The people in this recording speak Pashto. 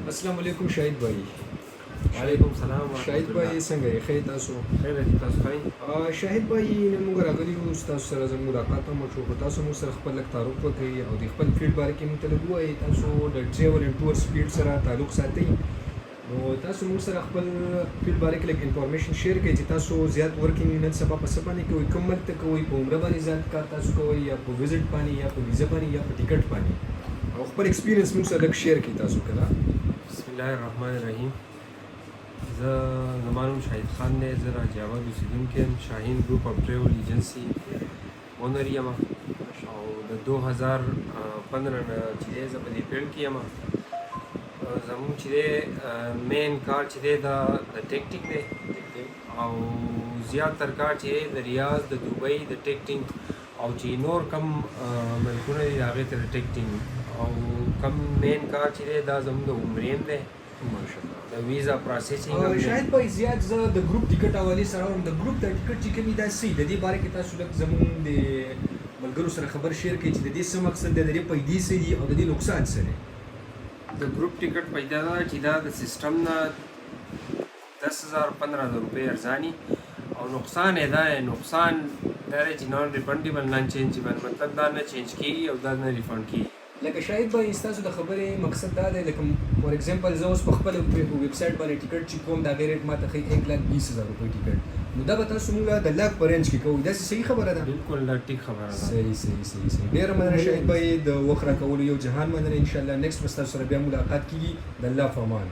अस्सलाम वालेकुम शाहिद भाई। वालेकुम सलाम शाहिद भाई څنګه یې؟ ښه تاسو؟ خیر دي تاسو ښه؟ شاهد भाई نن موږ راغلي یو تاسو سره زموږ ملاقات هم وشو، خو تاسو موږ سره خپل لږ تعارف وکړئ او د خپل فیلډ باره کې موږ ته لږ ووایئ. تاسو د ټریول اینډ ټور فیلډ سره تعلق ساتئ، نو تاسو موږ سره خپل فیلډ باره کې لږ انفارمیشن شیر کړئ چې تاسو زیات ورکینګ نن سبا په څه باندې کوئ، کوم ملک ته کوئ، په عمره باندې زیات کار تاسو کوئ یا په وزټ باندې یا په ویزا باندې یا په ټیکټ باندې، او خپل ایکسپیرینس موږ سره لږ شیر کړئ تاسو کله. بسم الله الرحمن الرحیم. زما نوم شاهد خان دی، زه راجع آباد اوسېدونکی یم. شاهین ګروپ اف ټریول ایجنسي اونر یم او د 2015 نه چې دی زه په دې فیلډ کې یم. زموږ چې دی مین کار چې دی دا د ټیکټینګ دی او زیاتر کار چې دی د ریاض، د دوبۍ د ټیکټینګ او چې نور کم ملکونه دي هغې ته د ټیکټینګ او کم مین کار چې دی دا زموږ د عمرې هم دی، ماشاءالله د ویزا پروسیسینګ هم دی. شاهد भाई زیات زه د ګروپ ټیکټ حوالې سره وم، د ګروپ د ټیکټ چې کومې دا څه د دې باره کې تاسو لږ زموږ د ملګرو سره خبر شیر کړئ چې د دې څه مقصد دی، د دې پیدې څه دي او د دې نقصان څه دی. د ګروپ ټیکټ پیدا ده چې دا د سیستم نه 10,000-15,000 روپۍ ارزاني او نقصان یې دا دی، نقصان دا دی چې نان ریفنډیبل نان چینجیبل، مطلب دا نه چینج کېږي او دا نه ریفنډ کېږي. لکه شاهد भाई ستاسو د خبرې مقصد دا دی، لکه فور ایگزامپل زه اوس په خپل ویب سایټ باندې ټیکټ چې کوم دا غیر ماته ښیي 1,20,000 روپۍ ټیکټ، نو دا به تاسو موږ د لاک په رینج کې کوو. داسې صحیح خبره ده؟ بالکل دا ټیک خبره ده. صحیح. ډېره مننه شاهد भाई د وخت راکولو، یو جهان مننه. انشاءالله نیکسټ به ستاسو سره بیا ملاقات کېږي. د الله په امان.